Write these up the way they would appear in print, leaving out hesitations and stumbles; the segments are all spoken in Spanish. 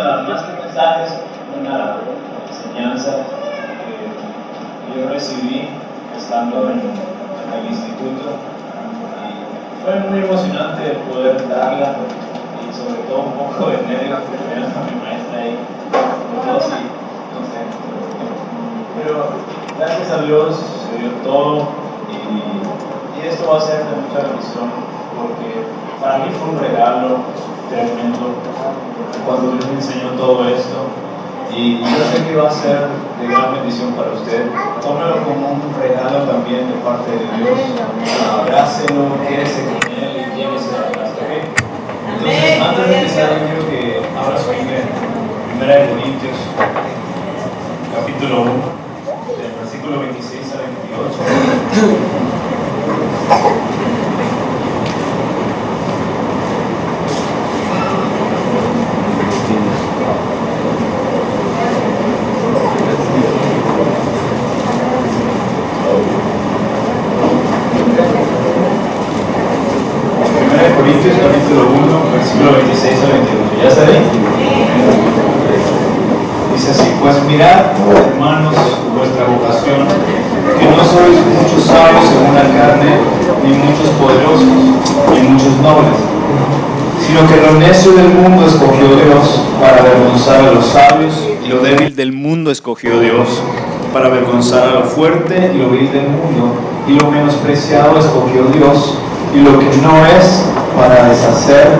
más que mensajes, una enseñanza que yo recibí estando en el instituto, y fue muy emocionante poder darla, y sobre todo un poco de nervios porque tener a mi maestra ahí, todo así, no sé. Pero gracias a Dios se dio todo, y esto va a ser de mucha bendición, porque para mí fue un regalo tremendo cuando Dios me enseñó todo esto, y yo sé que va a ser de gran bendición para usted. Tómelo como un regalo también de parte de Dios, abrácelo, quédese con él y llévese a casa. Entonces, antes de empezar, yo quiero que abra su Biblia en 1 Corintios capítulo 1, del versículo 26 al 28. Corintios capítulo 1, versículo 26 al 28. ¿Ya está ahí? Dice así: pues mirad, hermanos, vuestra vocación, que no sois muchos sabios según la carne, ni muchos poderosos, ni muchos nobles, sino que lo necio del mundo escogió Dios para avergonzar a los sabios, y lo débil del mundo escogió Dios para avergonzar a lo fuerte, y lo vil del mundo, y lo menospreciado escogió Dios, y lo que no es, para deshacer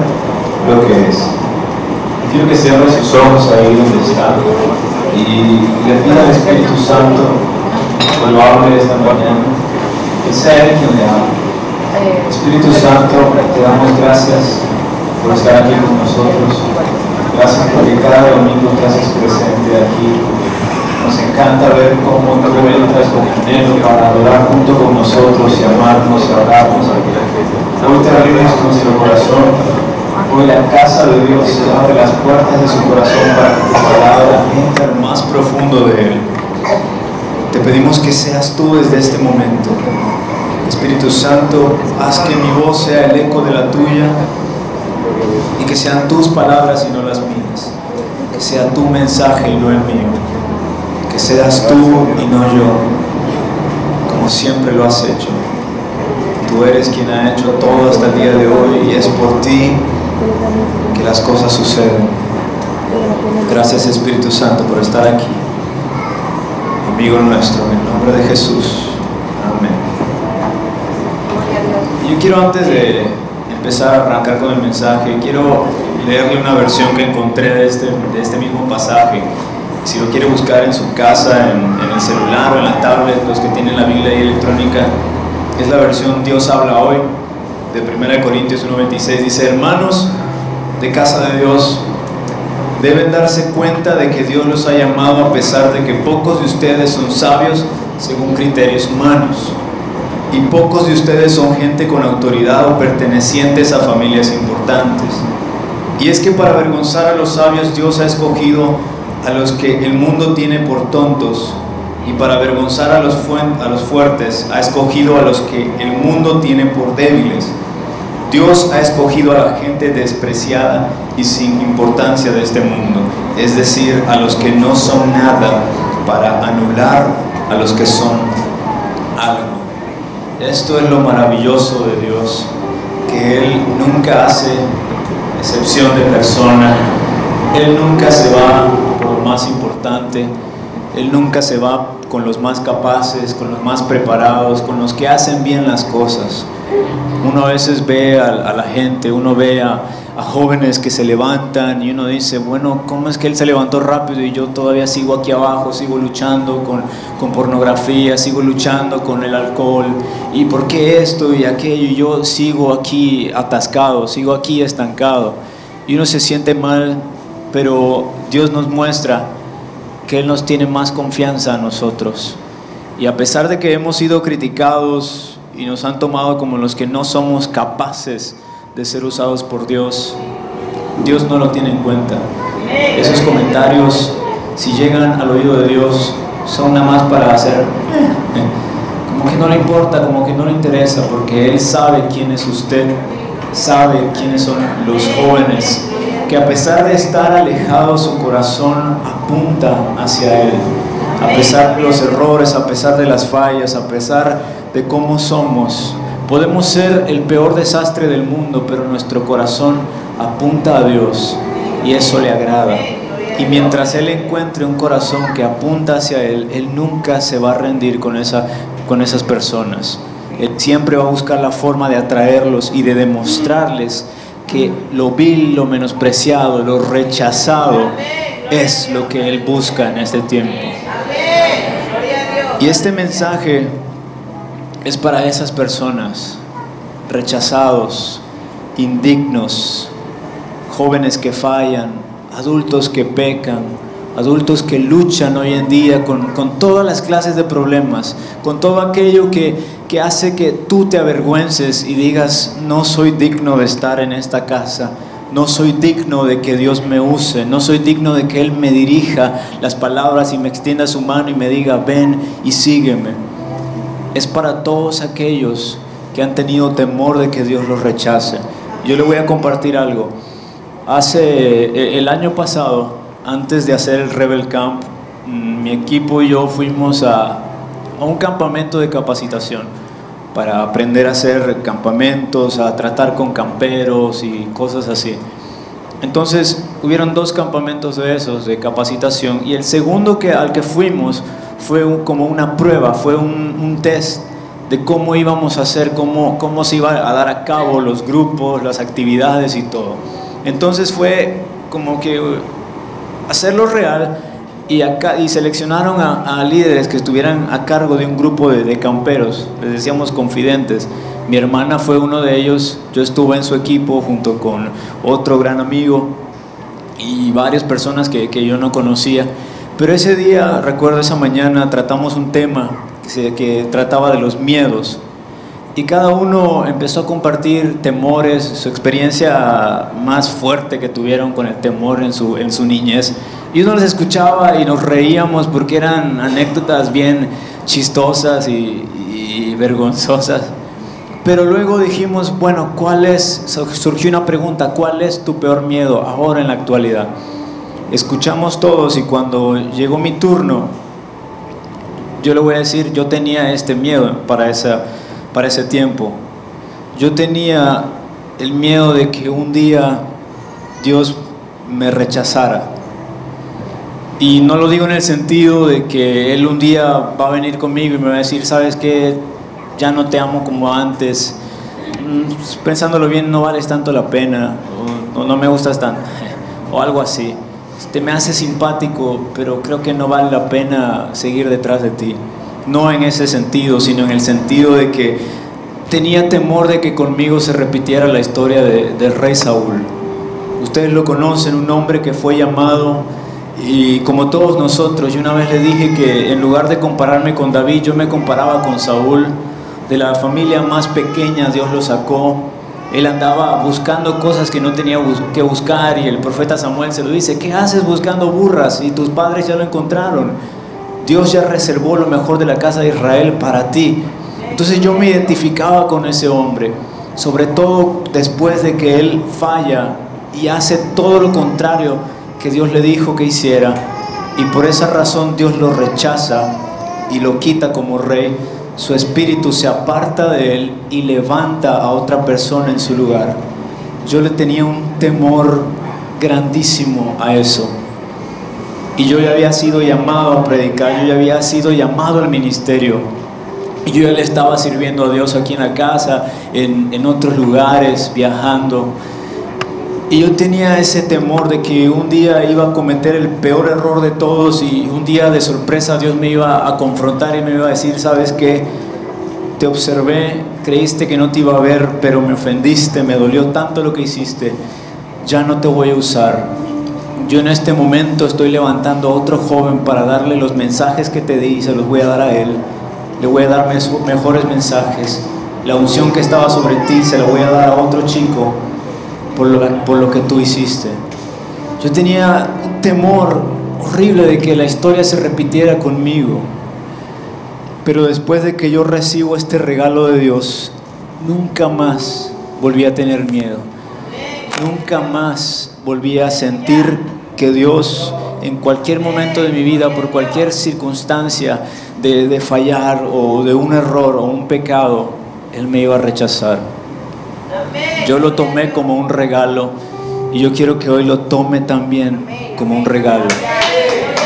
lo que es. Quiero que cierre sus ojos ahí donde está y le pida al Espíritu Santo cuando hable esta mañana que sea Él quien le hable. Espíritu Santo, te damos gracias por estar aquí con nosotros. Gracias porque cada domingo te haces presente aquí. Nos encanta ver cómo tú entras con anhelo para adorar junto con nosotros y amarnos y hablarnos. Hoy te abrimos nuestro corazón. Hoy la casa de Dios se abre las puertas de su corazón para que tu palabra entre al más profundo de Él. Te pedimos que seas tú desde este momento. Espíritu Santo, haz que mi voz sea el eco de la tuya y que sean tus palabras y no las mías. Que sea tu mensaje y no el mío. Que seas tú y no yo, como siempre lo has hecho. Tú eres quien ha hecho todo hasta el día de hoy, y es por ti que las cosas suceden. Gracias, Espíritu Santo, por estar aquí, amigo nuestro, en el nombre de Jesús. Amén. Yo quiero, antes de empezar a arrancar con el mensaje, quiero leerle una versión que encontré de este mismo pasaje. Si lo quiere buscar en su casa, en el celular o en la tablet, los que tienen la Biblia electrónica, es la versión Dios habla hoy, de 1 Corintios 1:26. Dice: hermanos de casa de Dios, deben darse cuenta de que Dios los ha llamado a pesar de que pocos de ustedes son sabios según criterios humanos, y pocos de ustedes son gente con autoridad o pertenecientes a familias importantes. Y es que para avergonzar a los sabios Dios ha escogido a los que el mundo tiene por tontos, y para avergonzar a los fuertes ha escogido a los que el mundo tiene por débiles. Dios ha escogido a la gente despreciada y sin importancia de este mundo, es decir, a los que no son nada, para anular a los que son algo. Esto es lo maravilloso de Dios, que Él nunca hace excepción de persona. Él nunca se va por lo más importante. Él nunca se va con los más capaces, con los más preparados, con los que hacen bien las cosas. Uno a veces ve a la gente, uno ve a jóvenes que se levantan y uno dice: bueno, ¿cómo es que él se levantó rápido y yo todavía sigo aquí abajo, sigo luchando con pornografía, sigo luchando con el alcohol? ¿Y por qué esto y aquello? Y yo sigo aquí atascado, sigo aquí estancado. Y uno se siente mal, pero Dios nos muestra que Él nos tiene más confianza a nosotros. Y a pesar de que hemos sido criticados y nos han tomado como los que no somos capaces de ser usados por Dios, Dios no lo tiene en cuenta. Esos comentarios, si llegan al oído de Dios, son nada más para hacer como que no le importa, como que no le interesa, porque Él sabe quién es usted, sabe quiénes son los jóvenes que a pesar de estar alejado, su corazón apunta hacia Él. A pesar de los errores, a pesar de las fallas, a pesar de cómo somos, podemos ser el peor desastre del mundo, pero nuestro corazón apunta a Dios y eso le agrada. Y mientras Él encuentre un corazón que apunta hacia Él, Él nunca se va a rendir con esas personas. Él siempre va a buscar la forma de atraerlos y de demostrarles que lo vil, lo menospreciado, lo rechazado es lo que Él busca en este tiempo. Y este mensaje es para esas personas rechazados, indignos, jóvenes que fallan, adultos que pecan, adultos que luchan hoy en día con todas las clases de problemas, con todo aquello que hace que tú te avergüences y digas: no soy digno de estar en esta casa, no soy digno de que Dios me use, no soy digno de que Él me dirija las palabras y me extienda su mano y me diga: ven y sígueme. Es para todos aquellos que han tenido temor de que Dios los rechace. Yo le voy a compartir algo. El año pasado, antes de hacer el Rebel Camp, mi equipo y yo fuimos a un campamento de capacitación para aprender a hacer campamentos, a tratar con camperos y cosas así. Entonces hubieron 2 campamentos de esos de capacitación, y el segundo al que fuimos fue como una prueba, fue un test de cómo íbamos a hacer, cómo se iba a dar a cabo los grupos, las actividades y todo. Entonces fue como que hacerlo real, y seleccionaron a líderes que estuvieran a cargo de un grupo de camperos, les decíamos confidentes. Mi hermana fue uno de ellos, yo estuve en su equipo junto con otro gran amigo y varias personas que yo no conocía. Pero ese día, recuerdo esa mañana, tratamos un tema que trataba de los miedos. Y cada uno empezó a compartir temores, su experiencia más fuerte que tuvieron con el temor en su niñez. Y uno los escuchaba y nos reíamos porque eran anécdotas bien chistosas y vergonzosas. Pero luego dijimos: bueno, surgió una pregunta: ¿cuál es tu peor miedo ahora en la actualidad? Escuchamos todos, y cuando llegó mi turno, yo le voy a decir, yo tenía este miedo para ese tiempo. Yo tenía el miedo de que un día Dios me rechazara. Y no lo digo en el sentido de que Él un día va a venir conmigo y me va a decir: ¿sabes qué? Ya no te amo como antes. Pensándolo bien, no vales tanto la pena, o no me gustas tanto, o algo así. Me hace simpático, pero creo que no vale la pena seguir detrás de ti. No en ese sentido, sino en el sentido de que tenía temor de que conmigo se repitiera la historia del rey Saúl. Ustedes lo conocen, un hombre que fue llamado, y como todos nosotros, yo una vez le dije que en lugar de compararme con David, yo me comparaba con Saúl. De la familia más pequeña Dios lo sacó. Él andaba buscando cosas que no tenía que buscar, y el profeta Samuel se lo dice: ¿qué haces buscando burras? Y tus padres ya lo encontraron. Dios ya reservó lo mejor de la casa de Israel para ti. Entonces yo me identificaba con ese hombre, sobre todo después de que él falla y hace todo lo contrario que Dios le dijo que hiciera, y por esa razón Dios lo rechaza y lo quita como rey. Su espíritu se aparta de él y levanta a otra persona en su lugar. Yo le tenía un temor grandísimo a eso, y yo ya había sido llamado a predicar, yo ya había sido llamado al ministerio, y yo ya le estaba sirviendo a Dios aquí en la casa, en otros lugares, viajando. Y yo tenía ese temor de que un día iba a cometer el peor error de todos, y un día de sorpresa Dios me iba a confrontar y me iba a decir: ¿sabes qué? Te observé, creíste que no te iba a ver, pero me ofendiste, me dolió tanto lo que hiciste, ya no te voy a usar. Yo en este momento estoy levantando a otro joven para darle los mensajes que te di, y se los voy a dar a él. Le voy a dar mejores mensajes. La unción que estaba sobre ti se la voy a dar a otro chico por lo que tú hiciste. Yo tenía un temor horrible de que la historia se repitiera conmigo. Pero después de que yo recibo este regalo de Dios, nunca más volví a tener miedo. Nunca más volví a sentir que Dios en cualquier momento de mi vida, por cualquier circunstancia de fallar o de un error o un pecado, Él me iba a rechazar. Yo lo tomé como un regalo y yo quiero que hoy lo tome también como un regalo.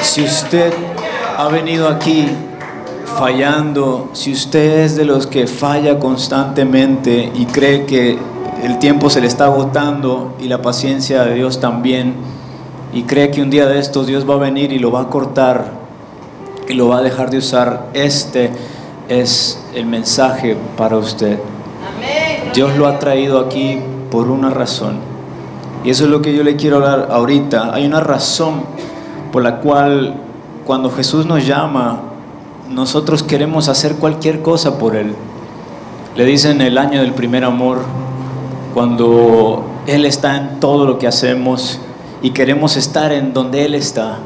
Si usted ha venido aquí fallando, si usted es de los que falla constantemente y cree que el tiempo se le está agotando y la paciencia de Dios también, y cree que un día de estos Dios va a venir y lo va a cortar y lo va a dejar de usar, este es el mensaje para usted. Dios lo ha traído aquí por una razón, y eso es lo que yo le quiero hablar ahorita. Hay una razón por la cual cuando Jesús nos llama, nosotros queremos hacer cualquier cosa por Él. Le dicen el año del primer amor, cuando Él está en todo lo que hacemos y queremos estar en donde Él está.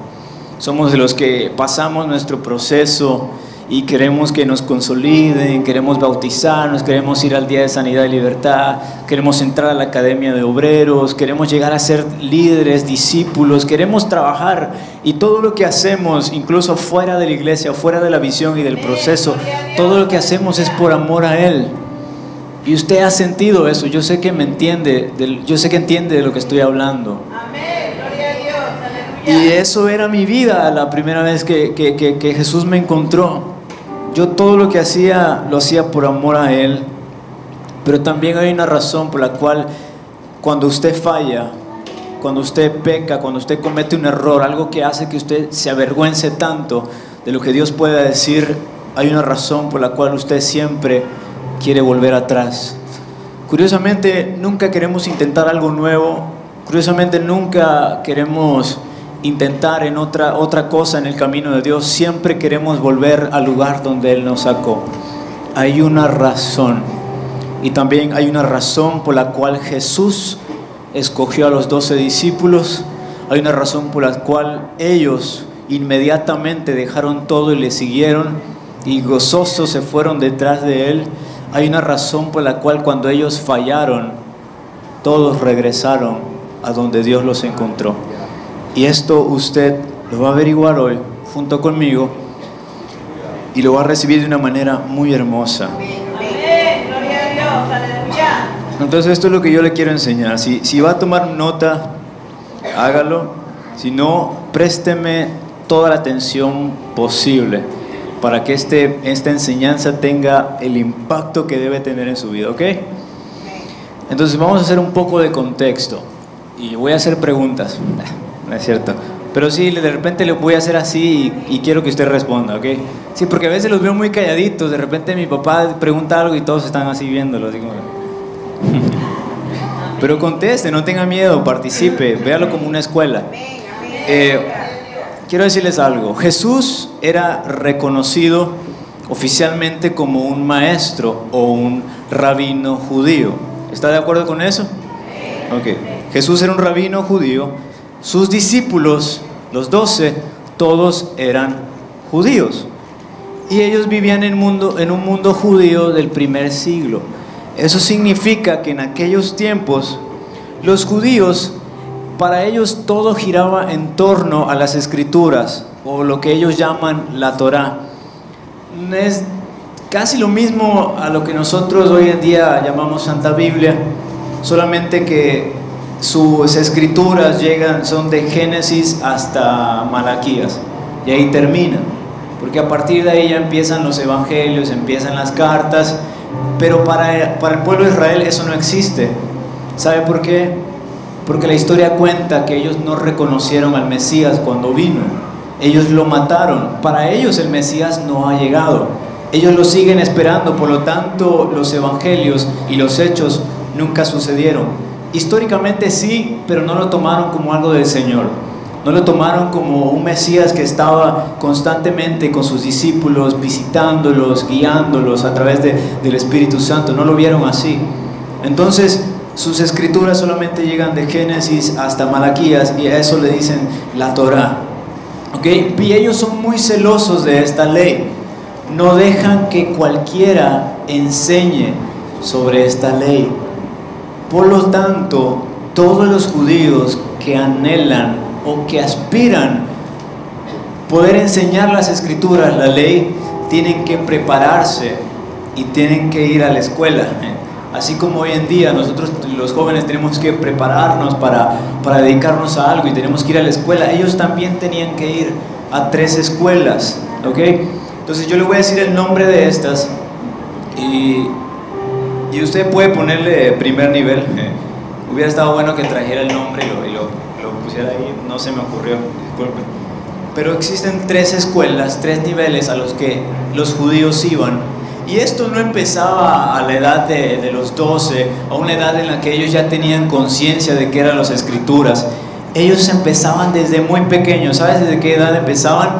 Somos de los que pasamos nuestro proceso y queremos que nos consoliden, queremos bautizarnos, queremos ir al Día de Sanidad y Libertad, queremos entrar a la Academia de Obreros, queremos llegar a ser líderes, discípulos, queremos trabajar, y todo lo que hacemos, incluso fuera de la iglesia, fuera de la visión y del proceso, todo lo que hacemos es por amor a Él. Y usted ha sentido eso, yo sé que me entiende, yo sé que entiende de lo que estoy hablando. Amén, gloria a Dios, aleluya. Y eso era mi vida la primera vez que Jesús me encontró. Yo todo lo que hacía, lo hacía por amor a Él. Pero también hay una razón por la cual cuando usted falla, cuando usted peca, cuando usted comete un error, algo que hace que usted se avergüence tanto de lo que Dios pueda decir, hay una razón por la cual usted siempre quiere volver atrás. Curiosamente, nunca queremos intentar algo nuevo. Curiosamente, nunca queremos intentar en otra cosa en el camino de Dios. Siempre queremos volver al lugar donde Él nos sacó. Hay una razón, y también hay una razón por la cual Jesús escogió a los 12 discípulos. Hay una razón por la cual ellos inmediatamente dejaron todo y le siguieron, y gozosos se fueron detrás de Él. Hay una razón por la cual cuando ellos fallaron, todos regresaron a donde Dios los encontró. Y esto usted lo va a averiguar hoy junto conmigo y lo va a recibir de una manera muy hermosa. Amén, gloria a Dios, aleluya. Entonces esto es lo que yo le quiero enseñar. Si va a tomar nota, hágalo. Si no, présteme toda la atención posible para que esta enseñanza tenga el impacto que debe tener en su vida, ¿ok? Entonces vamos a hacer un poco de contexto y voy a hacer preguntas. No es cierto, pero sí, de repente le voy a hacer así y quiero que usted responda, ¿ok? Sí, porque a veces los veo muy calladitos. De repente mi papá pregunta algo y todos están así viéndolo, así como... Pero conteste, no tenga miedo, participe, véalo como una escuela. Quiero decirles algo. Jesús era reconocido oficialmente como un maestro o un rabino judío. ¿Está de acuerdo con eso? Ok. Jesús era un rabino judío. Sus discípulos, los 12, todos eran judíos. Y ellos vivían en un mundo judío del primer siglo. Eso significa que en aquellos tiempos, los judíos, para ellos todo giraba en torno a las escrituras, o lo que ellos llaman la Torá. Es casi lo mismo a lo que nosotros hoy en día llamamos Santa Biblia, solamente que sus escrituras son de Génesis hasta Malaquías, y ahí terminan, porque a partir de ahí ya empiezan los evangelios, empiezan las cartas. Pero para el pueblo de Israel eso no existe. ¿Sabe por qué? Porque la historia cuenta que ellos no reconocieron al Mesías cuando vino. Ellos lo mataron. Para ellos el Mesías no ha llegado. Ellos lo siguen esperando. Por lo tanto, los evangelios y los hechos nunca sucedieron. Históricamente sí, pero no lo tomaron como algo del Señor. No lo tomaron como un Mesías que estaba constantemente con sus discípulos, visitándolos, guiándolos a través del Espíritu Santo. No lo vieron así. Entonces, sus escrituras solamente llegan de Génesis hasta Malaquías, y a eso le dicen la Torá. ¿Ok? Y ellos son muy celosos de esta ley. No dejan que cualquiera enseñe sobre esta ley. Por lo tanto, todos los judíos que anhelan o que aspiran poder enseñar las escrituras, la ley, tienen que prepararse y tienen que ir a la escuela. Así como hoy en día nosotros los jóvenes tenemos que prepararnos para dedicarnos a algo y tenemos que ir a la escuela, ellos también tenían que ir a 3 escuelas, ¿ok? Entonces yo le voy a decir el nombre de estas y usted puede ponerle primer nivel. Hubiera estado bueno que trajera el nombre y lo pusiera ahí, no se me ocurrió, disculpe. Pero existen 3 escuelas, 3 niveles a los que los judíos iban. Y esto no empezaba a la edad de los 12, a una edad en la que ellos ya tenían conciencia de qué eran las escrituras. Ellos empezaban desde muy pequeños. ¿Sabes desde qué edad empezaban?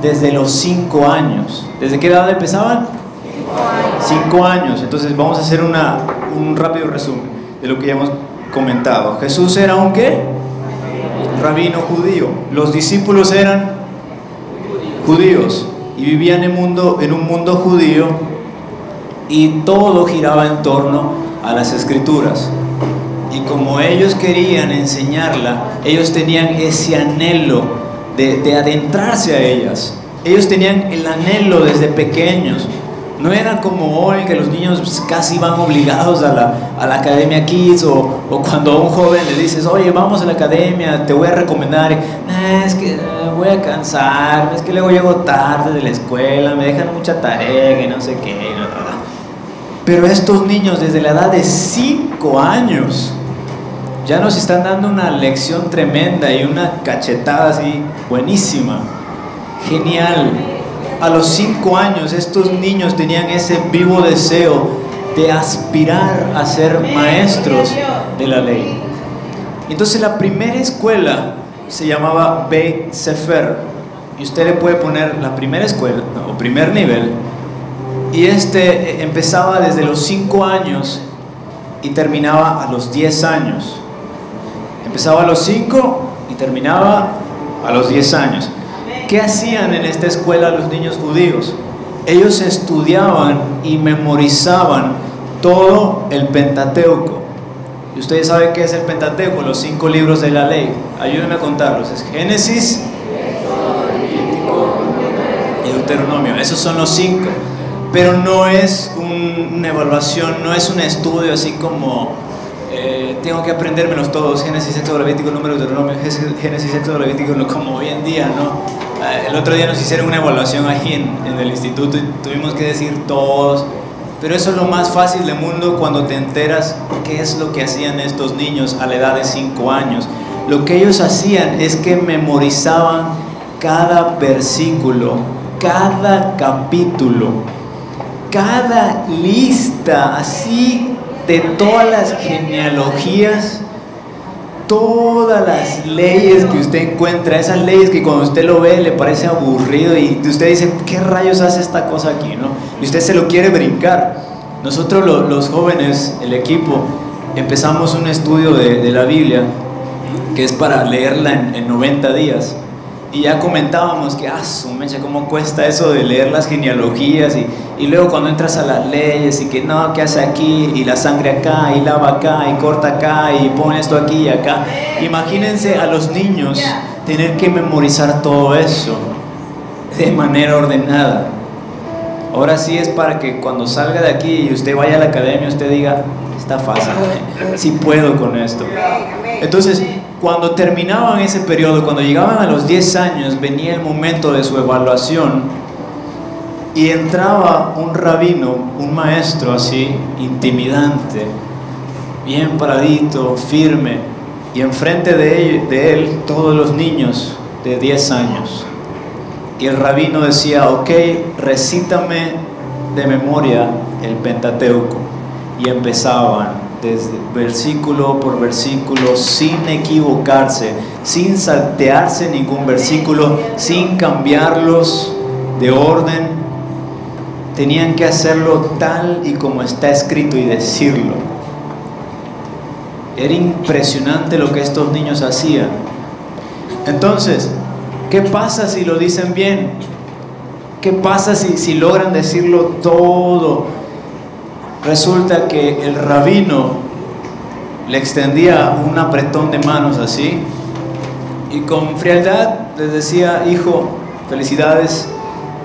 Desde los 5 años. ¿Desde qué edad empezaban? 5 años. Entonces vamos a hacer un rápido resumen de lo que ya hemos comentado. Jesús era un ¿qué? Rabino judío. Los discípulos eran judíos y vivían en un mundo judío. Y todo giraba en torno a las escrituras. Y como ellos querían enseñarla, ellos tenían ese anhelo de adentrarse a ellas. Ellos tenían el anhelo desde pequeños. No era como hoy que los niños casi van obligados a la academia Kids o cuando a un joven le dices, oye, vamos a la academia, te voy a recomendar. Es que voy a cansar, es que luego llego tarde de la escuela, me dejan mucha tarea, que no sé qué. Pero estos niños desde la edad de 5 años ya nos están dando una lección tremenda y una cachetada así buenísima, genial. A los 5 años estos niños tenían ese vivo deseo de aspirar a ser maestros de la ley. Entonces la primera escuela se llamaba Beit Sefer, y usted le puede poner la primera escuela o primer nivel. Y empezaba desde los 5 años y terminaba a los 10 años. Empezaba a los 5 y terminaba a los 10 años. ¿Qué hacían en esta escuela los niños judíos? Ellos estudiaban y memorizaban todo el Pentateuco. Y ustedes saben qué es el Pentateuco, los 5 libros de la ley. Ayúdenme a contarlos. Es Génesis, y Deuteronomio. Esos son los 5. Pero no es una evaluación, no es un estudio así como tengo que aprendérmelos todos, Génesis, Éxodo, Levítico, Número, Deuteronomio, Génesis, Éxodo, Levítico, como hoy en día, ¿no? El otro día nos hicieron una evaluación aquí en el instituto y tuvimos que decir todos, pero eso es lo más fácil del mundo cuando te enteras qué es lo que hacían estos niños a la edad de 5 años. Lo que ellos hacían es que memorizaban cada versículo, cada capítulo, cada lista así de todas las genealogías, todas las leyes que usted encuentra, esas leyes que cuando usted lo ve le parece aburrido y usted dice, ¿qué rayos hace esta cosa aquí? ¿No? Y usted se lo quiere brincar. Nosotros los jóvenes, el equipo, empezamos un estudio de la Biblia que es para leerla en 90 días. Y ya comentábamos que, su mecha, cómo cuesta eso de leer las genealogías y luego cuando entras a las leyes y que no, ¿qué hace aquí? Y la sangre acá, y lava acá, y corta acá, y pone esto aquí y acá. Imagínense a los niños tener que memorizar todo eso de manera ordenada. Ahora sí es para que cuando salga de aquí y usted vaya a la academia, usted diga, está fácil, sí puedo con esto. Entonces, cuando terminaban ese periodo, cuando llegaban a los 10 años, venía el momento de su evaluación y entraba un rabino, un maestro así, intimidante, bien paradito, firme, y enfrente de él todos los niños de 10 años. Y el rabino decía, ok, recítame de memoria el Pentateuco. Y empezaban desde versículo por versículo, sin equivocarse, sin saltearse ningún versículo, sin cambiarlos de orden. Tenían que hacerlo tal y como está escrito y decirlo. Era impresionante lo que estos niños hacían. Entonces, ¿qué pasa si lo dicen bien? ¿Qué pasa si logran decirlo todo? Resulta que el rabino le extendía un apretón de manos así Y con frialdad les decía: hijo, felicidades,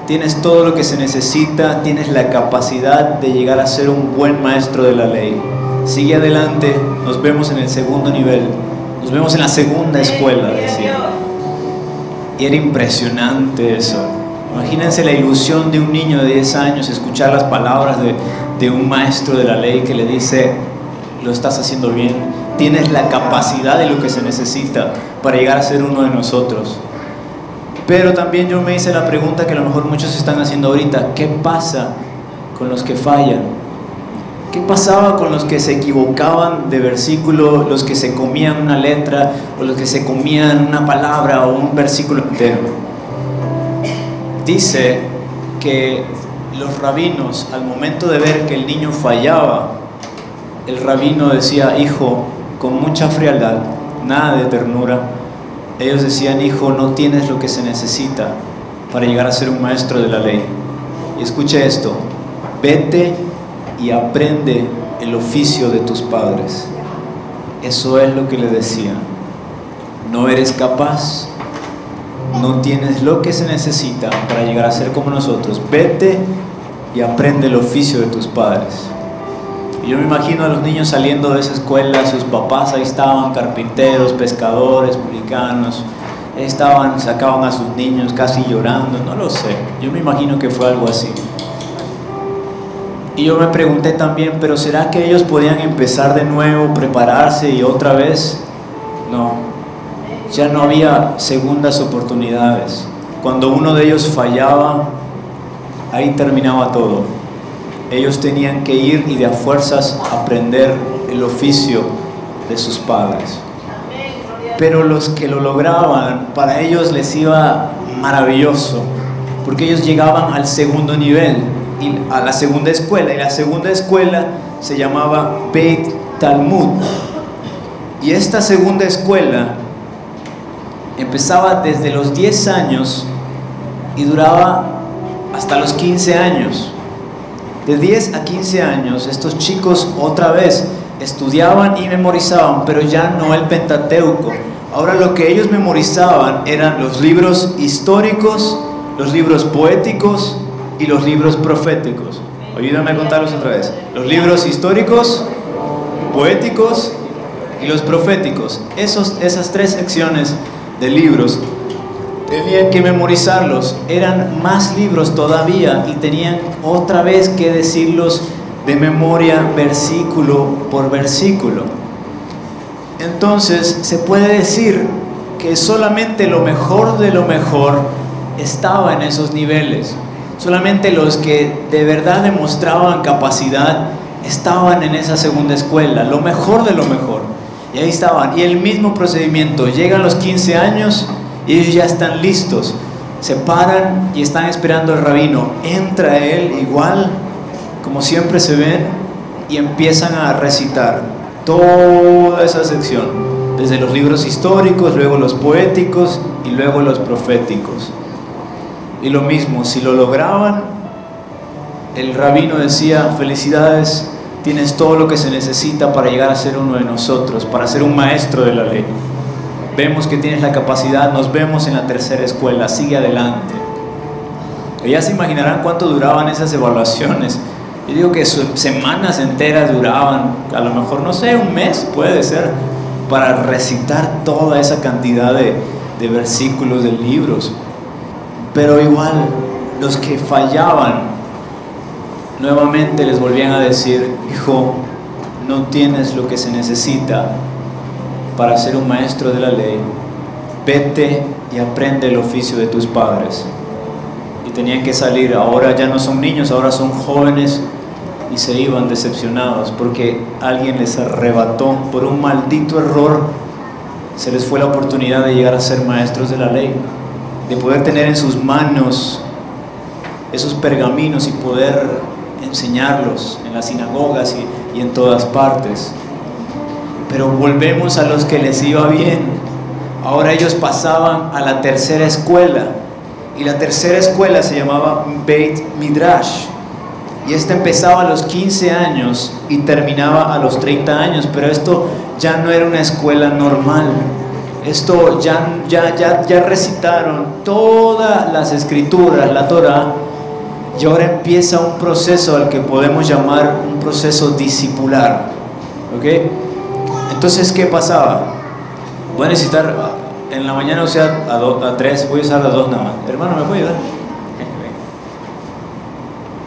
tienes todo lo que se necesita, tienes la capacidad de llegar a ser un buen maestro de la ley. Sigue adelante, nos vemos en el segundo nivel, nos vemos en la segunda escuela, decía. Y era impresionante eso. Imagínense la ilusión de un niño de 10 años escuchar las palabras de un maestro de la ley que le dice: lo estás haciendo bien, tienes la capacidad de lo que se necesita para llegar a ser uno de nosotros. Pero también yo me hice la pregunta que a lo mejor muchos están haciendo ahorita: ¿qué pasa con los que fallan? ¿Qué pasaba con los que se equivocaban de versículo, los que se comían una letra, o los que se comían una palabra o un versículo entero? Dice que los rabinos, al momento de ver que el niño fallaba, el rabino decía: hijo, con mucha frialdad, nada de ternura, ellos decían: hijo, no tienes lo que se necesita para llegar a ser un maestro de la ley. Y escuche esto: vete y aprende el oficio de tus padres. Eso es lo que le decían. No eres capaz, no tienes lo que se necesita para llegar a ser como nosotros. Vete y aprende el oficio de tus padres. Y yo me imagino a los niños saliendo de esa escuela, sus papás ahí estaban, carpinteros, pescadores, publicanos, estaban, sacaban a sus niños casi llorando, no lo sé. Yo me imagino que fue algo así. Y yo me pregunté también: ¿pero será que ellos podían empezar de nuevo, prepararse y otra vez? No, ya no había segundas oportunidades. Cuando uno de ellos fallaba, ahí terminaba todo. Ellos tenían que ir y de a fuerzas aprender el oficio de sus padres. Pero los que lo lograban, para ellos les iba maravilloso, porque ellos llegaban al segundo nivel, y a la segunda escuela, y la segunda escuela se llamaba Beit Talmud. Y esta segunda escuela empezaba desde los 10 años y duraba hasta los 15 años. De 10 a 15 años estos chicos otra vez estudiaban y memorizaban, pero ya no el Pentateuco. Ahora lo que ellos memorizaban eran los libros históricos, los libros poéticos y los libros proféticos. Ayúdame a contarlos otra vez: los libros históricos, poéticos y los proféticos. Esas tres secciones de libros tenían que memorizarlos. Eran más libros todavía y tenían otra vez que decirlos de memoria, versículo por versículo. Entonces se puede decir que solamente lo mejor de lo mejor estaba en esos niveles. Solamente los que de verdad demostraban capacidad estaban en esa segunda escuela, lo mejor de lo mejor. Y ahí estaban, y el mismo procedimiento: llegan los 15 años y ellos ya están listos, se paran y están esperando al rabino. Entra él igual, como siempre se ven, y empiezan a recitar toda esa sección, desde los libros históricos, luego los poéticos y luego los proféticos. Y lo mismo, si lo lograban, el rabino decía: felicidades, tienes todo lo que se necesita para llegar a ser uno de nosotros, para ser un maestro de la ley. Vemos que tienes la capacidad, nos vemos en la tercera escuela, sigue adelante. Y ya se imaginarán cuánto duraban esas evaluaciones. Yo digo que semanas enteras duraban, a lo mejor, no sé, un mes puede ser, para recitar toda esa cantidad de versículos de libros. Pero igual, los que fallaban, nuevamente les volvían a decir: hijo, no tienes lo que se necesita para ser un maestro de la ley. Vete y aprende el oficio de tus padres. Y tenían que salir. Ahora ya no son niños, ahora son jóvenes, y se iban decepcionados porque alguien les arrebató por un maldito error. Se les fue la oportunidad de llegar a ser maestros de la ley, de poder tener en sus manos esos pergaminos y poder enseñarlos en las sinagogas y en todas partes. Pero volvemos a los que les iba bien. Ahora ellos pasaban a la tercera escuela, y la tercera escuela se llamaba Beit Midrash, y esta empezaba a los 15 años y terminaba a los 30 años. Pero esto ya no era una escuela normal. esto ya recitaron todas las escrituras, la Torah, y ahora empieza un proceso al que podemos llamar un proceso discipular, ¿ok? Entonces, ¿qué pasaba? Voy a necesitar, en la mañana usar a 3, voy a usar a 2 nada más. Hermano, ¿me puede ayudar?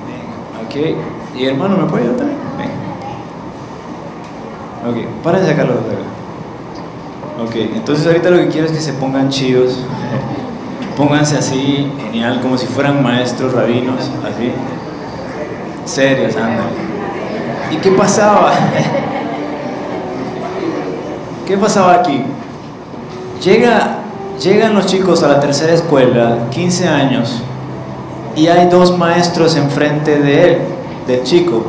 Venga. Ok, y hermano, ¿me puede ayudar también? Venga. Ok, para de sacarlo de acá. Ok, entonces ahorita lo que quiero es que se pongan chidos. Pónganse así, genial, como si fueran maestros rabinos, así. Serios, ándale. ¿Y qué pasaba? ¿Qué pasaba aquí? Llegan los chicos a la tercera escuela, 15 años, y hay 2 maestros enfrente de él, del chico.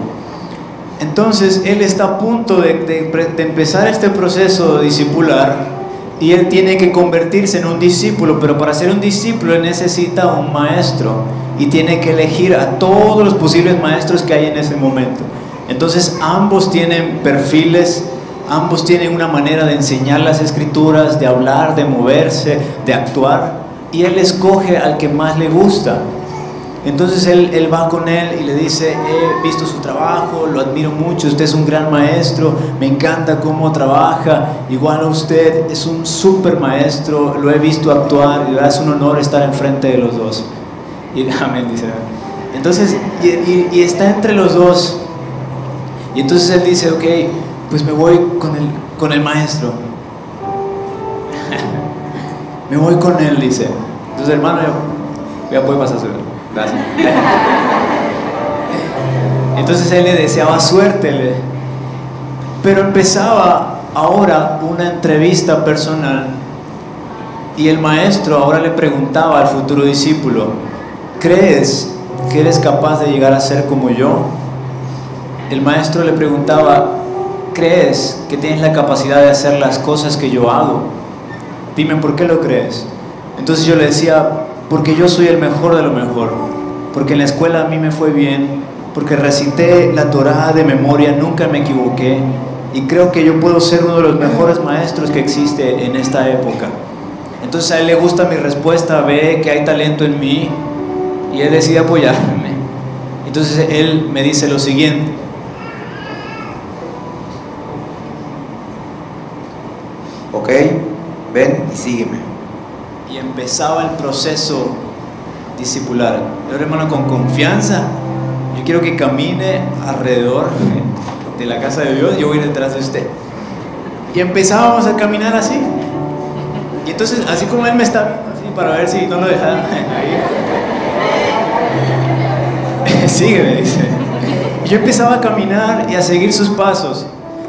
Entonces él está a punto de empezar este proceso discipular, y él tiene que convertirse en un discípulo, pero para ser un discípulo él necesita un maestro, y tiene que elegir a todos los posibles maestros que hay en ese momento. Entonces ambos tienen perfiles, ambos tienen una manera de enseñar las escrituras, de hablar, de moverse, de actuar, y él escoge al que más le gusta. Entonces él va con él y le dice: he visto su trabajo, lo admiro mucho, usted es un gran maestro, me encanta cómo trabaja, igual a usted, es un super maestro, lo he visto actuar, y es un honor estar enfrente de los dos. Y amén, dice. Entonces, y está entre los dos, y entonces él dice: ok, pues me voy con el maestro. Me voy con él, dice. Entonces, hermano, ya puede pasar. Gracias. Entonces él le deseaba suerte, pero empezaba ahora una entrevista personal, y el maestro ahora le preguntaba al futuro discípulo: ¿crees que eres capaz de llegar a ser como yo? El maestro le preguntaba: ¿crees que tienes la capacidad de hacer las cosas que yo hago? Dime, ¿por qué lo crees? Entonces yo le decía: porque yo soy el mejor de lo mejor, porque en la escuela a mí me fue bien, porque recité la Torah de memoria, nunca me equivoqué, y creo que yo puedo ser uno de los mejores maestros que existe en esta época. Entonces a él le gusta mi respuesta, ve que hay talento en mí, y él decide apoyarme. Entonces él me dice lo siguiente: ok, ven y sígueme. Y empezaba el proceso discipular. Hermano, con confianza, yo quiero que camine alrededor de la casa de Dios, yo voy detrás de usted. Y empezábamos a caminar así. Y entonces, así como él me está viendo, así, para ver si no lo dejaba ahí. Sígueme, dice. Y yo empezaba a caminar y a seguir sus pasos.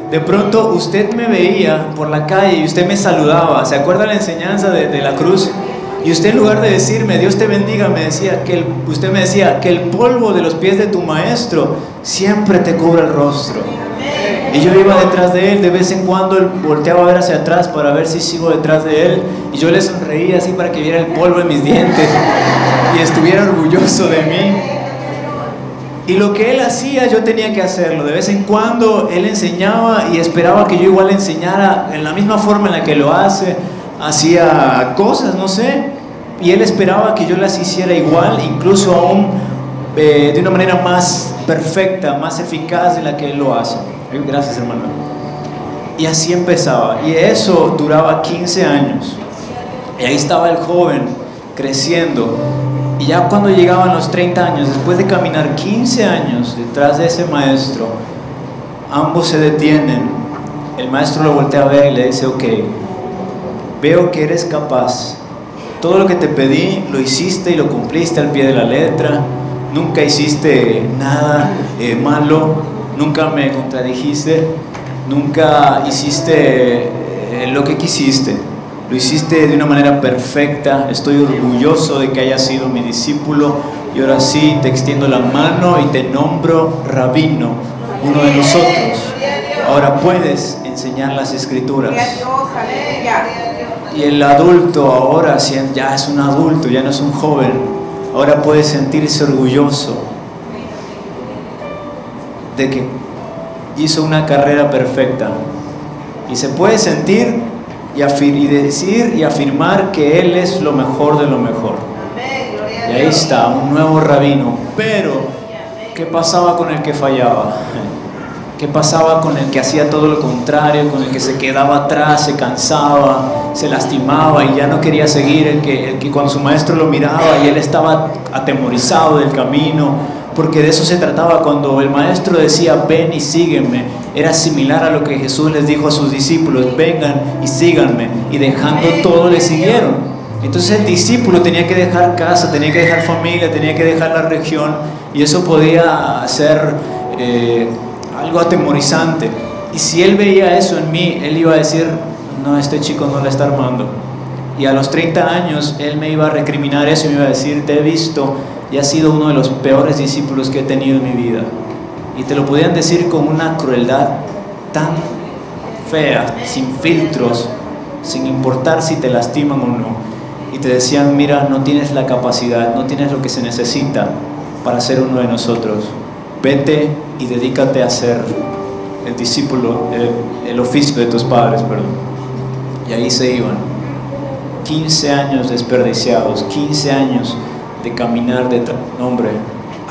De pronto usted me veía por la calle y usted me saludaba. ¿Se acuerda la enseñanza de la cruz? Y usted, en lugar de decirme Dios te bendiga, usted me decía que el polvo de los pies de tu maestro siempre te cubra el rostro. Y yo iba detrás de él, de vez en cuando él volteaba a ver hacia atrás para ver si sigo detrás de él, y yo le sonreía así para que viera el polvo en mis dientes y estuviera orgulloso de mí. Y lo que él hacía, yo tenía que hacerlo. De vez en cuando él enseñaba y esperaba que yo igual le enseñara en la misma forma en la que lo hace. Hacía cosas, no sé, y él esperaba que yo las hiciera igual, incluso aún de una manera más perfecta, más eficaz de la que él lo hace. Gracias, hermano. Y así empezaba, y eso duraba 15 años. Y ahí estaba el joven creciendo. Y ya cuando llegaban los 30 años, después de caminar 15 años detrás de ese maestro, ambos se detienen. El maestro lo voltea a ver y le dice: ok, veo que eres capaz. Todo lo que te pedí lo hiciste y lo cumpliste al pie de la letra. Nunca hiciste nada malo, nunca me contradijiste, nunca hiciste lo que quisiste. Lo hiciste de una manera perfecta. Estoy orgulloso de que hayas sido mi discípulo, y ahora sí te extiendo la mano y te nombro rabino, uno de nosotros. Ahora puedes enseñar las escrituras. Y el adulto ahora ya es un adulto, ya no es un joven. Ahora puede sentirse orgulloso de que hizo una carrera perfecta, y se puede sentir y decir y afirmar que Él es lo mejor de lo mejor. Amén. Gloria a Y ahí Dios. está, un nuevo rabino. Pero, ¿qué pasaba con el que fallaba? ¿Qué pasaba con el que hacía todo lo contrario, con el que se quedaba atrás, se cansaba, se lastimaba y ya no quería seguir? El que cuando su maestro lo miraba y él estaba atemorizado del camino, porque de eso se trataba. Cuando el maestro decía, ven y sígueme, era similar a lo que Jesús les dijo a sus discípulos, vengan y síganme, y dejando todo le siguieron. Entonces el discípulo tenía que dejar casa, tenía que dejar familia, tenía que dejar la región, y eso podía ser algo atemorizante. Y si él veía eso en mí, él iba a decir, no, este chico no la está armando. Y a los 30 años él me iba a recriminar eso y me iba a decir, te he visto y has sido uno de los peores discípulos que he tenido en mi vida. Y te lo podían decir con una crueldad tan fea, sin filtros, sin importar si te lastiman o no. Y te decían, mira, no tienes la capacidad, no tienes lo que se necesita para ser uno de nosotros. Vete y dedícate a ser el discípulo, el oficio de tus padres, perdón. Y ahí se iban. 15 años desperdiciados, 15 años de caminar detrás de un hombre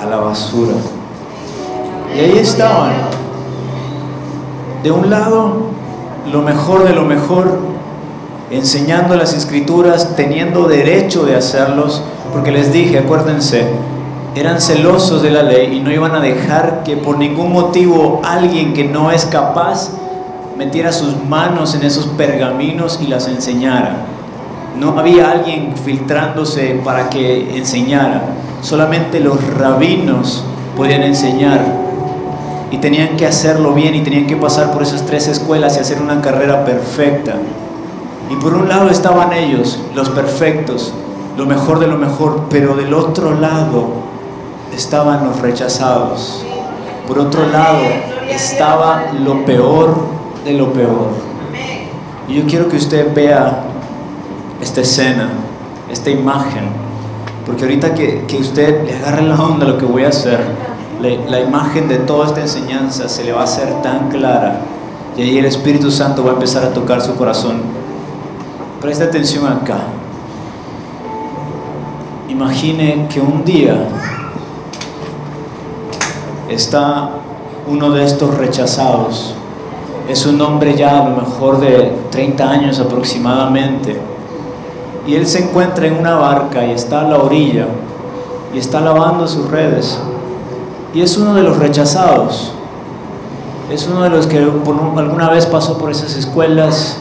a la basura. Y ahí estaban. De un lado, lo mejor de lo mejor, enseñando las escrituras, teniendo derecho de hacerlos, porque les dije, acuérdense, eran celosos de la ley y no iban a dejar que por ningún motivo alguien que no es capaz metiera sus manos en esos pergaminos y las enseñara. No había alguien filtrándose para que enseñara. Solamente los rabinos podían enseñar y tenían que hacerlo bien y tenían que pasar por esas 3 escuelas y hacer una carrera perfecta. Y por un lado estaban ellos, los perfectos, lo mejor de lo mejor, pero del otro lado estaban los rechazados. Por otro lado estaba lo peor de lo peor. Y yo quiero que usted vea esta escena, esta imagen, porque ahorita que usted le agarre la onda a lo que voy a hacer, la imagen de toda esta enseñanza se le va a hacer tan clara, y ahí el Espíritu Santo va a empezar a tocar su corazón. Presta atención acá. Imagine que un día está uno de estos rechazados. Es un hombre ya a lo mejor de 30 años aproximadamente, y él se encuentra en una barca y está a la orilla y está lavando sus redes, y es uno de los rechazados. Es uno de los que alguna vez pasó por esas escuelas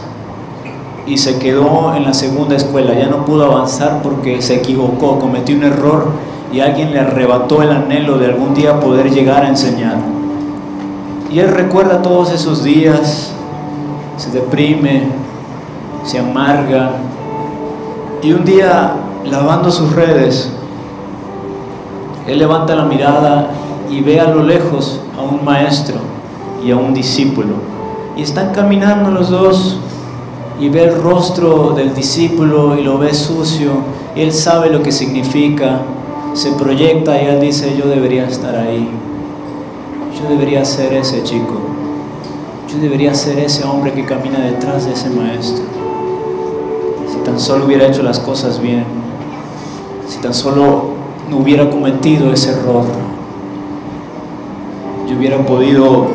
y se quedó en la segunda escuela, ya no pudo avanzar porque se equivocó, cometió un error y alguien le arrebató el anhelo de algún día poder llegar a enseñar. Y él recuerda todos esos días, se deprime, se amarga, y un día, lavando sus redes, él levanta la mirada y ve a lo lejos a un maestro y a un discípulo, y están caminando los dos, y ve el rostro del discípulo y lo ve sucio, y él sabe lo que significa, se proyecta y él dice, yo debería estar ahí, yo debería ser ese chico, yo debería ser ese hombre que camina detrás de ese maestro. Si tan solo hubiera hecho las cosas bien, si tan solo no hubiera cometido ese error, yo hubiera podido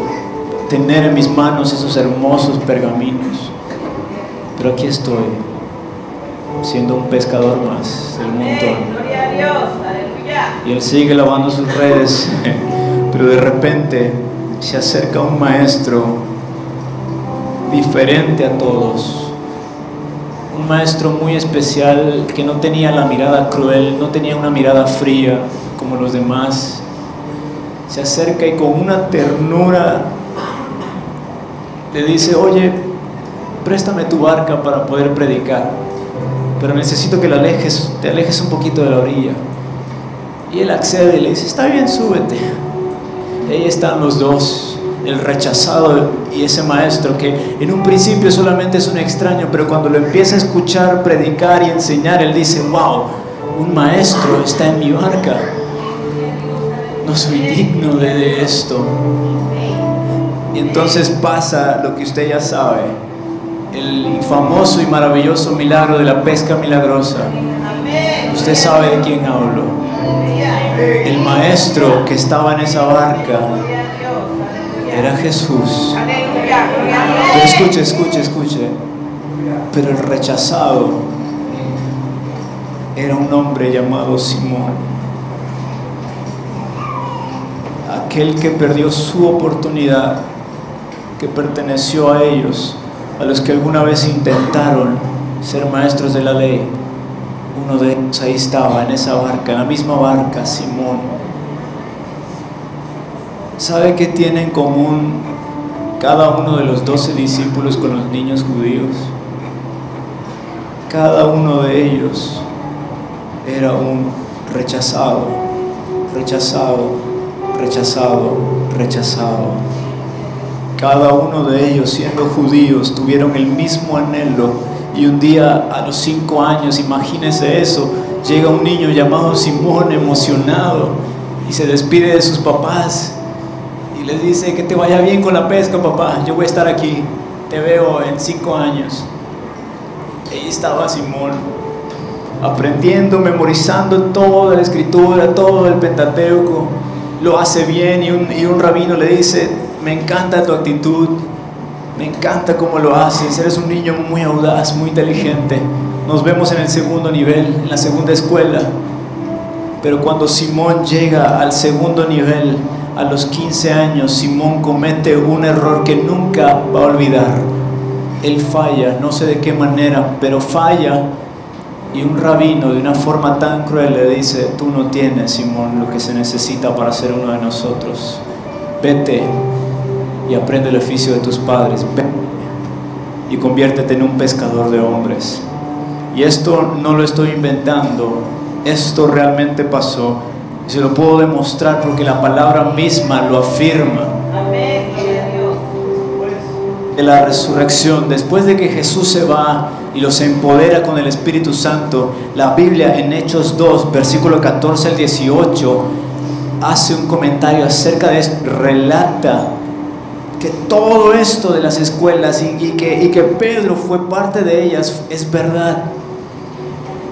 tener en mis manos esos hermosos pergaminos. Pero aquí estoy, siendo un pescador más del montón. Gloria a Dios, aleluya. Y él sigue lavando sus redes, pero de repente se acerca un maestro diferente a todos. Un maestro muy especial que no tenía la mirada cruel, no tenía una mirada fría como los demás. Se acerca y con una ternura le dice, oye, préstame tu barca para poder predicar, pero necesito que te alejes un poquito de la orilla. Y él accede y le dice, está bien, súbete. Y ahí están los dos, el rechazado y ese maestro que en un principio solamente es un extraño, pero cuando lo empieza a escuchar predicar y enseñar, él dice, wow, un maestro está en mi barca, no soy digno de esto. Y entonces pasa lo que usted ya sabe. el famoso y maravilloso milagro de la pesca milagrosa. Usted sabe de quién hablo. El maestro que estaba en esa barca era Jesús. Pero escuche. Pero el rechazado era un hombre llamado Simón. Aquel que perdió su oportunidad, que perteneció a ellos, a los que alguna vez intentaron ser maestros de la ley. Uno de ellos ahí estaba, en esa barca, en la misma barca, Simón. ¿Sabe qué tiene en común cada uno de los 12 discípulos con los niños judíos? Cada uno de ellos era un rechazado. Cada uno de ellos, siendo judíos, tuvieron el mismo anhelo. Y un día, a los 5 años, imagínense eso, llega un niño llamado Simón, emocionado, y se despide de sus papás y les dice: que te vaya bien con la pesca, papá, yo voy a estar aquí, te veo en 5 años. Ahí estaba Simón, aprendiendo, memorizando toda la escritura, todo el Pentateuco. Lo hace bien, y un rabino le dice: me encanta tu actitud, me encanta cómo lo haces, eres un niño muy audaz, muy inteligente. Nos vemos en el segundo nivel, en la segunda escuela. Pero cuando Simón llega al segundo nivel, a los 15 años, Simón comete un error que nunca va a olvidar. Él falla, no sé de qué manera, pero falla. Y un rabino, de una forma tan cruel, le dice: tú no tienes, Simón, lo que se necesita para ser uno de nosotros. Vete y aprende el oficio de tus padres. Vete y conviértete en un pescador de hombres. Y esto no lo estoy inventando, esto realmente pasó. Y se lo puedo demostrar porque la palabra misma lo afirma. Amén, gloria a Dios. De la resurrección, después de que Jesús se va y los empodera con el Espíritu Santo, la Biblia en Hechos 2, versículo 14 al 18, hace un comentario acerca de esto, relata que todo esto de las escuelas y que Pedro fue parte de ellas es verdad.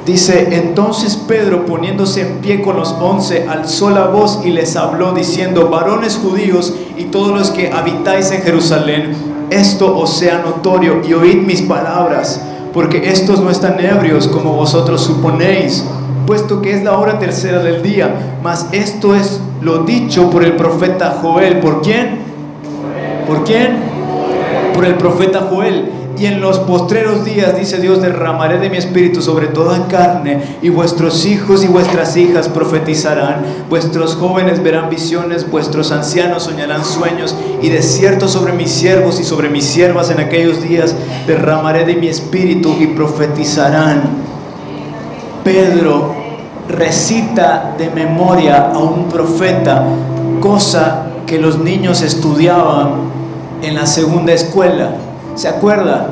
Dice: entonces Pedro, poniéndose en pie con los 11, alzó la voz y les habló diciendo: varones judíos y todos los que habitáis en Jerusalén, esto os sea notorio y oíd mis palabras, porque estos no están ebrios como vosotros suponéis, puesto que es la hora tercera del día. Mas esto es lo dicho por el profeta Joel. ¿Por quién? ¿Por quién? Por el profeta Joel. Y en los postreros días, dice Dios, derramaré de mi espíritu sobre toda carne, y vuestros hijos y vuestras hijas profetizarán, vuestros jóvenes verán visiones, vuestros ancianos soñarán sueños, y de cierto sobre mis siervos y sobre mis siervas en aquellos días derramaré de mi espíritu y profetizarán. Pedro recita de memoria a un profeta, cosa que los niños estudiaban en la segunda escuela. ¿Se acuerda?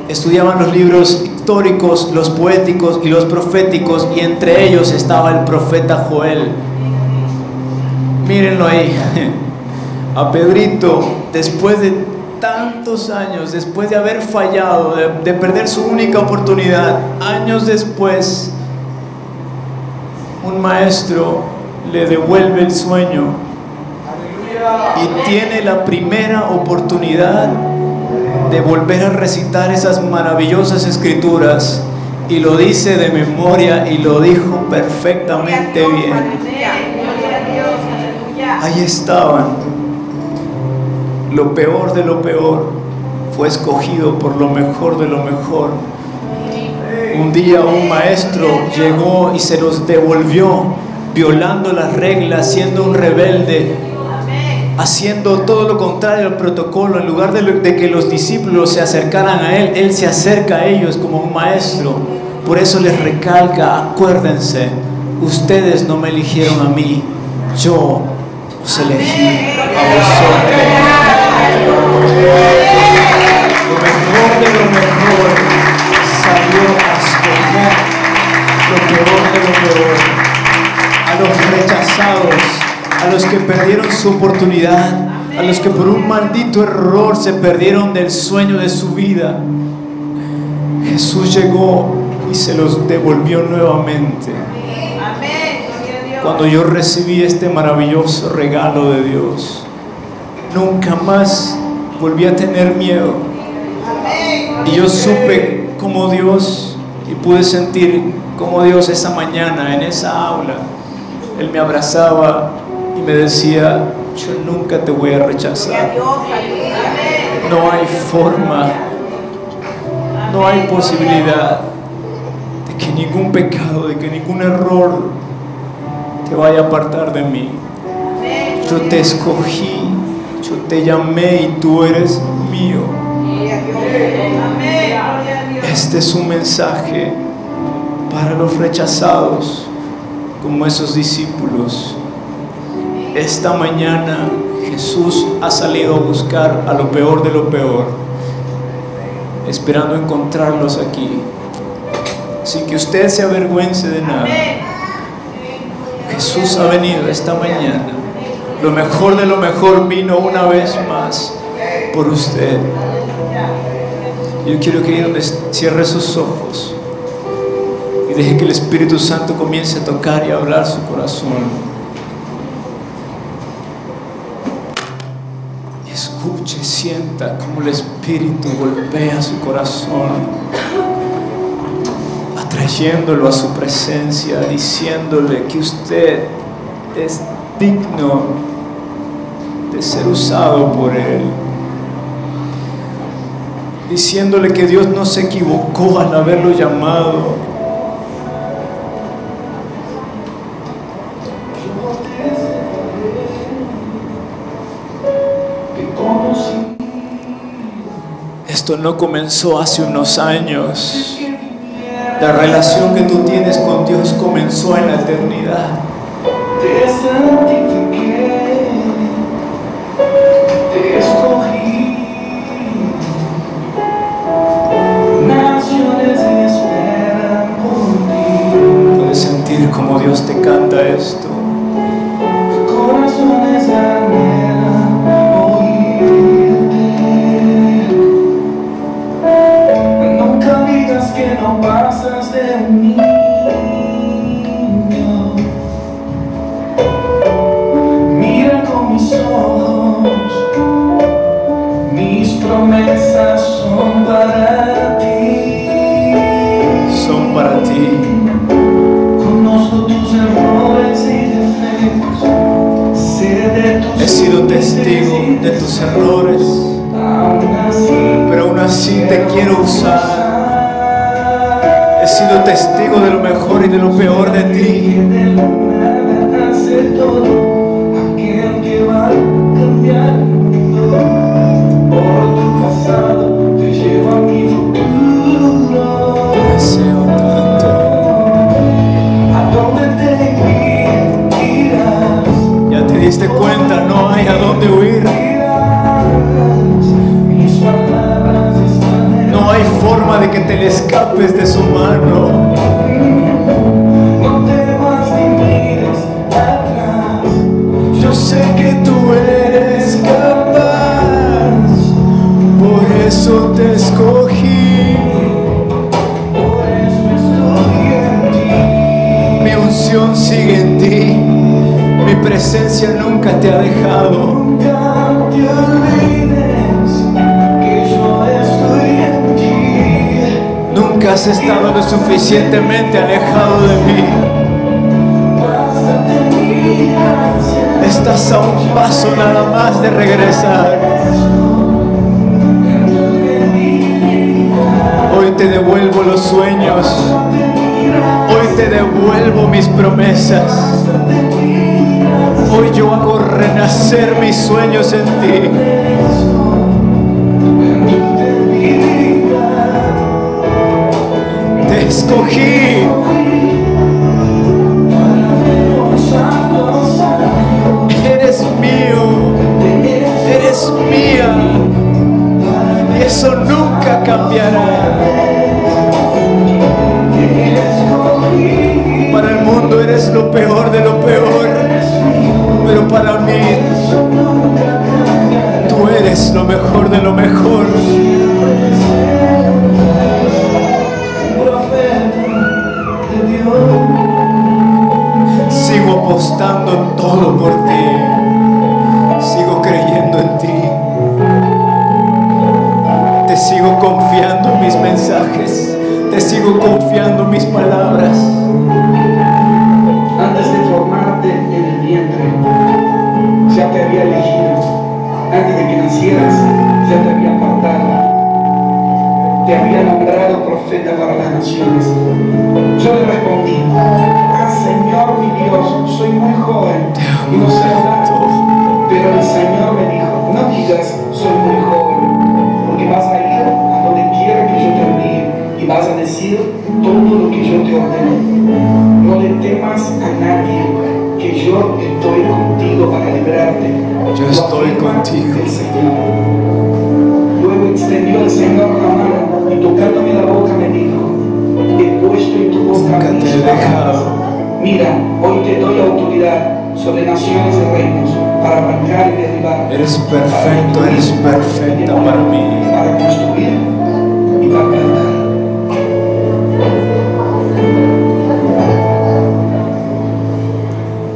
Estudiaban los libros históricos, los poéticos y los proféticos, y entre ellos estaba el profeta Joel. Mírenlo ahí, a Pedrito, después de tantos años, después de haber fallado, de perder su única oportunidad, años después, un maestro le devuelve el sueño y tiene la primera oportunidad de volver a recitar esas maravillosas escrituras, y lo dice de memoria y lo dijo perfectamente bien. Ahí estaban. Lo peor de lo peor fue escogido por lo mejor de lo mejor. Un día un maestro llegó y se los devolvió, violando las reglas, siendo un rebelde, haciendo todo lo contrario al protocolo. En lugar de que los discípulos se acercaran a él, él se acerca a ellos como un maestro. Por eso les recalca: acuérdense, ustedes no me eligieron a mí, yo os elegí a vosotros. Lo mejor de lo mejor salió a escoger lo peor de lo peor, a los rechazados, a los que perdieron su oportunidad, a los que por un maldito error se perdieron del sueño de su vida, Jesús llegó y se los devolvió nuevamente. Cuando yo recibí este maravilloso regalo de Dios, nunca más volví a tener miedo. Y yo supe como Dios, y pude sentir como Dios esa mañana en esa aula, Él me abrazaba y me decía: yo nunca te voy a rechazar. No hay forma, no hay posibilidad de que ningún pecado, de que ningún error te vaya a apartar de mí. Yo te escogí, yo te llamé y tú eres mío. Este es un mensaje para los rechazados, como esos discípulos. Esta mañana Jesús ha salido a buscar a lo peor de lo peor, esperando encontrarlos aquí, sin que usted se avergüence de nada. Jesús ha venido esta mañana. Lo mejor de lo mejor vino una vez más por usted. Yo quiero que donde cierre sus ojos y deje que el Espíritu Santo comience a tocar y a hablar su corazón. Y escuche, sienta cómo el Espíritu golpea su corazón, atrayéndolo a su presencia, diciéndole que usted es digno de ser usado por Él, diciéndole que Dios no se equivocó al haberlo llamado. Esto no comenzó hace unos años. La relación que tú tienes con Dios comenzó en la eternidad. Te santifiqué, te escogí. Naciones esperan por ti. Puedes sentir como Dios te canta esto. Corazones anhelan oírte. Nunca digas que no pasas de un niño. Mira con mis ojos, mis promesas son para ti. Son para ti. Conozco tus errores y defectos, sé de tus He sido testigo de tus errores, pero aún así te quiero usar. He sido testigo de lo mejor y de lo peor de ti. de la nada hace todo aquel que va a cambiar el mundo. Por tu pasado te llevo a mi futuro. Te deseo tanto. A donde te irás, Ya te diste cuenta, no hay a dónde huir. mis palabras están en No hay forma de que te le escapes de su mano. no temas ni mires atrás. Yo sé que tú eres capaz, por eso te escogí. Por eso estoy en ti. Mi unción sigue en ti, mi presencia nunca te ha dejado. Nunca te olvides que yo estoy en ti. Nunca has estado lo suficientemente alejado de mí. Basta de mi gracia. Estás a un paso nada más de regresar. Hoy te devuelvo los sueños. Hoy te devuelvo mis promesas. Hoy yo hago renacer mis sueños en ti. Te escogí. Eres mío. Eres mía. Y eso nunca cambiará. Para el mundo eres lo peor de lo peor, pero para mí eres lo mejor de lo mejor. Sigo apostando todo por ti. Sigo creyendo en ti. Te sigo confiando en mis mensajes. Te sigo confiando en mis palabras. Antes de formarte en el vientre, ya te había elegido. Antes de que nacieras, ya te había apartado. Te había nombrado profeta para las naciones. Yo le respondí: ah, Señor mi Dios, soy muy joven y no sé hablar. Pero el Señor me dijo: no digas soy muy joven, porque vas a ir a donde quiera que yo te envíe y vas a decir todo lo que yo te ordene. No le temas a nadie, que yo estoy contigo para librarte. Yo estoy contigo. El Señor. Luego extendió el Señor la mano y tocándome la boca me dijo: he puesto en tu boca Nunca mis te he palabras. dejado. Mira, hoy te doy autoridad sobre naciones y reinos para arrancar y derribar. Eres perfecto, eres perfecta para mí. Para construir y para plantar.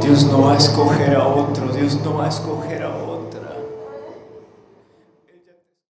Dios no va a escoger a otro. Dios no va a escoger a otro.